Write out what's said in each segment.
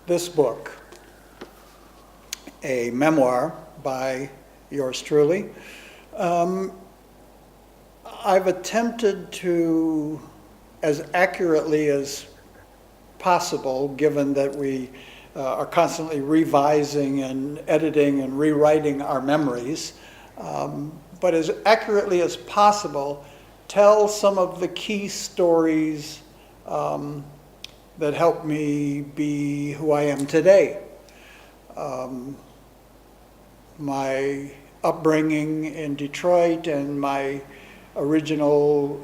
this book, a memoir by yours truly. I've attempted to, as accurately as possible, given that we are constantly revising and editing and rewriting our memories, but as accurately as possible, tell some of the key stories that helped me be who I am today. My upbringing in Detroit and my original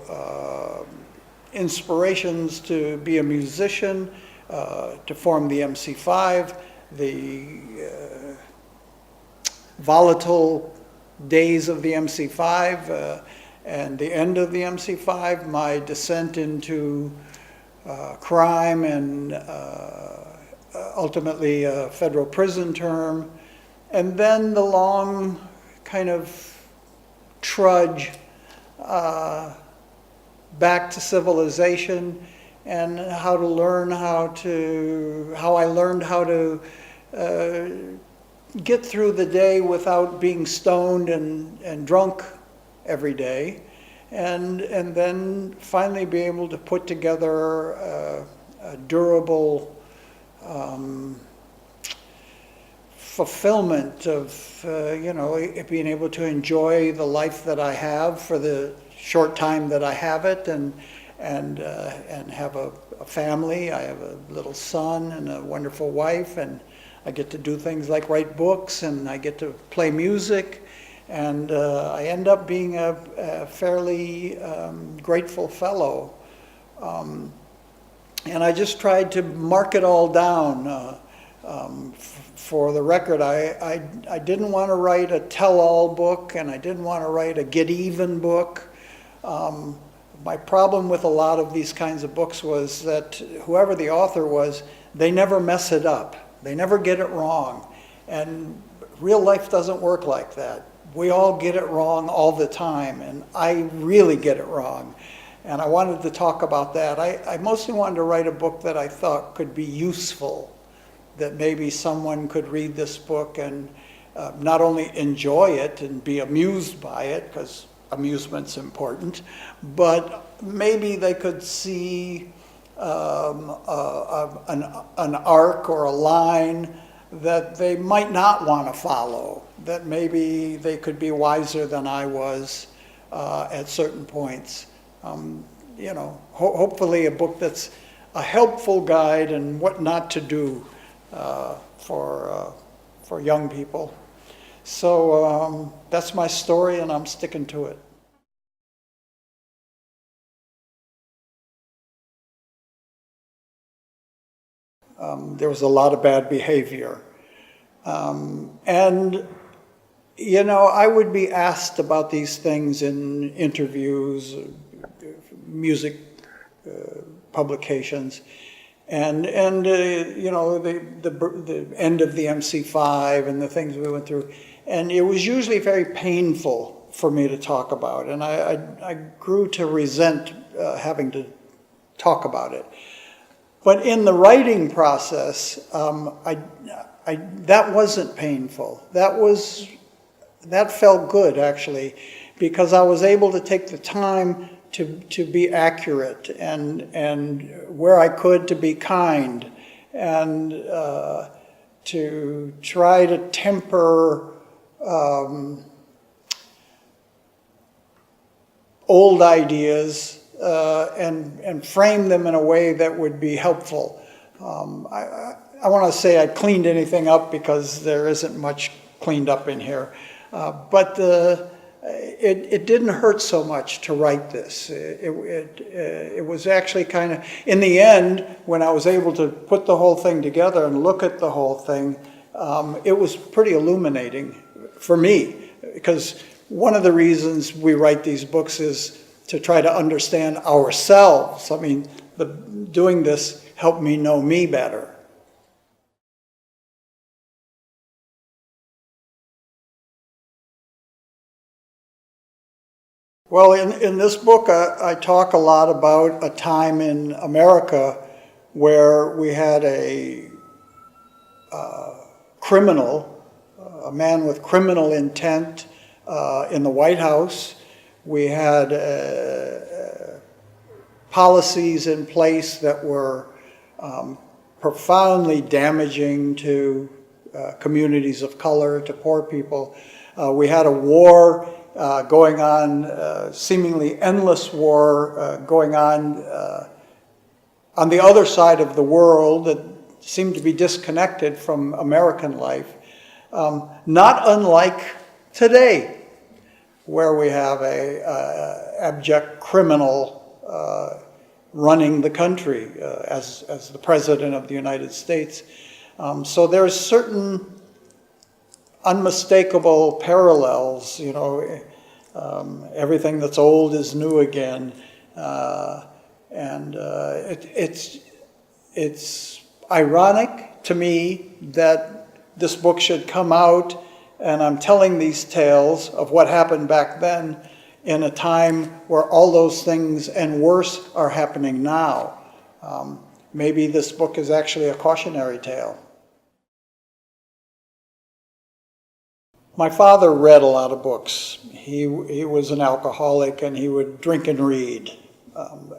inspirations to be a musician, to form the MC5, the volatile days of the MC5, and the end of the MC5, my descent into crime and ultimately a federal prison term, and then the long kind of trudge back to civilization, and how I learned how to get through the day without being stoned and drunk every day, and then finally be able to put together a durable fulfillment of being able to enjoy the life that I have for the short time that I have it, and have a family. I have a little son and a wonderful wife, and I get to do things like write books, and I get to play music, and I end up being a fairly grateful fellow. And I just tried to mark it all down. For the record, I didn't want to write a tell-all book, and I didn't want to write a get-even book. My problem with a lot of these kinds of books was that whoever the author was, they never mess it up. They never get it wrong. And real life doesn't work like that. We all get it wrong all the time, and I really get it wrong. And I wanted to talk about that. I mostly wanted to write a book that I thought could be useful, that maybe someone could read this book and not only enjoy it and be amused by it, because amusement's important, but maybe they could see an arc or a line that they might not want to follow, that maybe they could be wiser than I was at certain points. Hopefully a book that's a helpful guide in what not to do for young people. So that's my story, and I'm sticking to it. There was a lot of bad behavior. And I would be asked about these things in interviews, music publications, and the end of the MC5 and the things we went through. And it was usually very painful for me to talk about, and I grew to resent having to talk about it. But in the writing process, that wasn't painful. That felt good, actually, because I was able to take the time to be accurate, and where I could, to be kind, and to try to temper old ideas and frame them in a way that would be helpful. I want to say I cleaned anything up, because there isn't much cleaned up in here, but it didn't hurt so much to write this. It was actually kind of, in the end, when I was able to put the whole thing together and look at the whole thing, it was pretty illuminating for me, because one of the reasons we write these books is to try to understand ourselves. I mean, doing this helped me know me better. Well, in this book, I talk a lot about a time in America where we had a criminal, a man with criminal intent in the White House. We had policies in place that were profoundly damaging to communities of color, to poor people. We had a war going on, seemingly endless war going on the other side of the world that seemed to be disconnected from American life. Not unlike today, where we have a abject criminal running the country as the President of the United States. So there's certain unmistakable parallels, you know, everything that's old is new again. It's ironic to me that this book should come out and I'm telling these tales of what happened back then in a time where all those things and worse are happening now. Maybe this book is actually a cautionary tale. My father read a lot of books. He was an alcoholic and he would drink and read.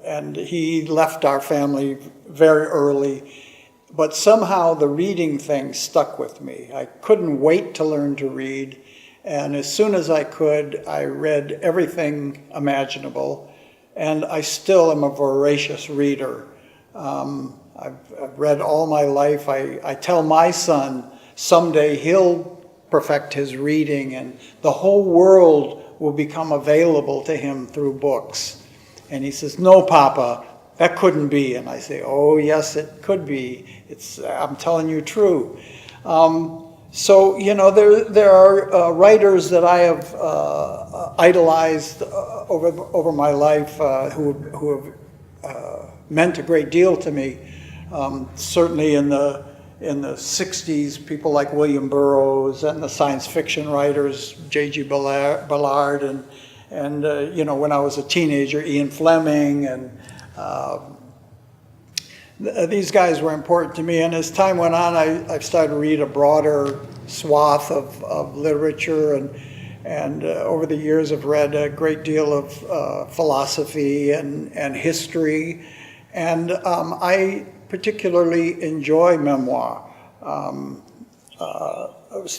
And he left our family very early, but somehow the reading thing stuck with me. I couldn't wait to learn to read, and as soon as I could, I read everything imaginable, and I still am a voracious reader. I've read all my life. I tell my son someday he'll perfect his reading and the whole world will become available to him through books. And he says, "No, Papa, that couldn't be." And I say, "Oh, yes, it could be. I'm telling you true." So, you know, there are writers that I have idolized over my life who have meant a great deal to me. Certainly in the 60s, people like William Burroughs and the science fiction writers, J.G. Ballard, and you know, when I was a teenager, Ian Fleming, and these guys were important to me. And as time went on, I started to read a broader swath of literature, and over the years I've read a great deal of philosophy and history, and I particularly enjoy memoir.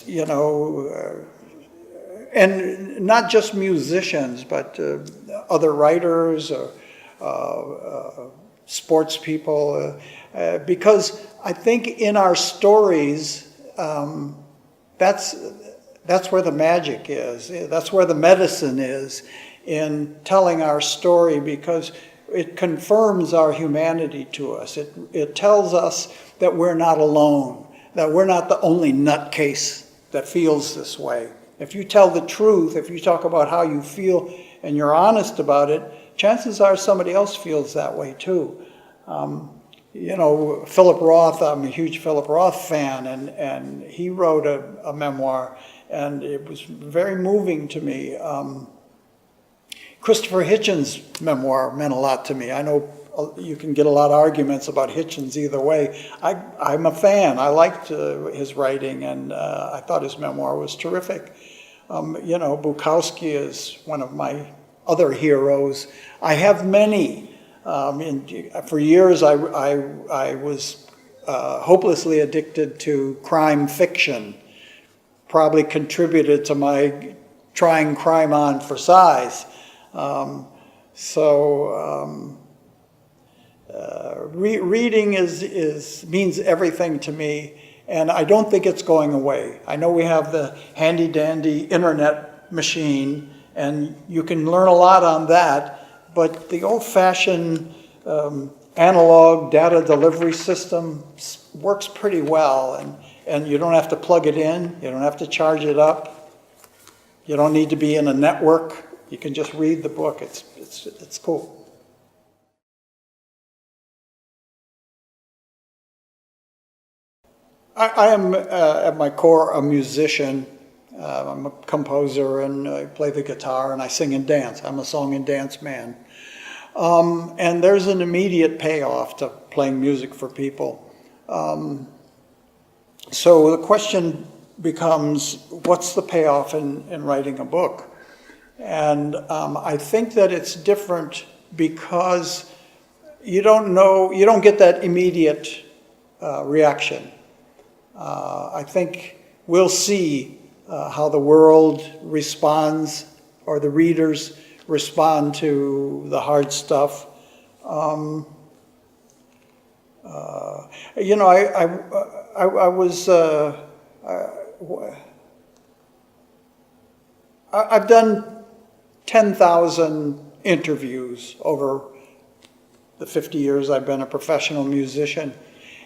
You know, and not just musicians, but other writers, sports people, because I think in our stories, that's where the magic is. That's where the medicine is in telling our story, because it confirms our humanity to us. It tells us that we're not alone, that we're not the only nutcase that feels this way. If you tell the truth, if you talk about how you feel and you're honest about it, chances are somebody else feels that way too. You know, Philip Roth, I'm a huge Philip Roth fan, and he wrote a memoir, and it was very moving to me. Christopher Hitchens' memoir meant a lot to me. I know you can get a lot of arguments about Hitchens either way. I'm a fan. I liked his writing, and I thought his memoir was terrific. You know, Bukowski is one of my other heroes. I have many. For years, I was hopelessly addicted to crime fiction. Probably contributed to my trying crime on for size. Reading means everything to me, and I don't think it's going away. I know we have the handy-dandy internet machine, and you can learn a lot on that, but the old-fashioned analog data delivery system works pretty well, and you don't have to plug it in, you don't have to charge it up, you don't need to be in a network. You can just read the book. It's cool. I am, at my core, a musician. I'm a composer, and I play the guitar, and I sing and dance. I'm a song and dance man. And there's an immediate payoff to playing music for people. So the question becomes, what's the payoff in writing a book? And I think that it's different because you don't get that immediate reaction. I think we'll see how the world responds, or the readers respond to the hard stuff. You know, I've done 10,000 interviews over the 50 years I've been a professional musician.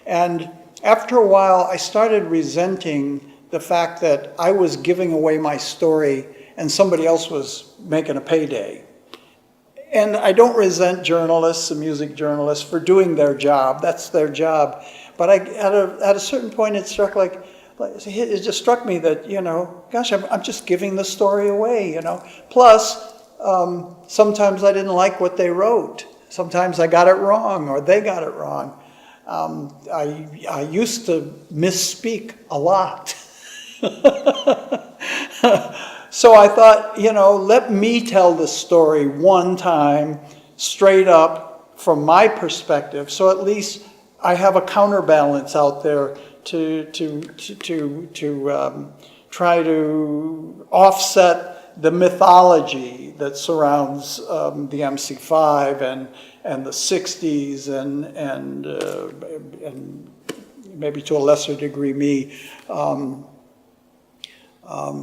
And after a while, I started resenting the fact that I was giving away my story and somebody else was making a payday. And I don't resent journalists and music journalists for doing their job. That's their job. But at a certain point, it just struck me that, you know, gosh, I'm just giving the story away, you know. Plus, sometimes I didn't like what they wrote. Sometimes I got it wrong, or they got it wrong. I used to misspeak a lot. So I thought, you know, let me tell the story one time, straight up, from my perspective, so at least I have a counterbalance out there to try to offset the mythology that surrounds the MC5 and the 60s and maybe to a lesser degree me.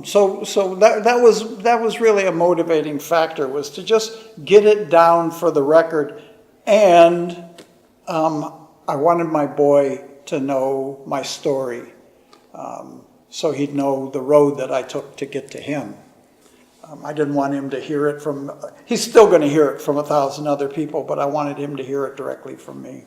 So that was really a motivating factor, was to just get it down for the record, and I wanted my boy to know my story, so he'd know the road that I took to get to him. I didn't want him to he's still going to hear it from 1,000 other people, but I wanted him to hear it directly from me.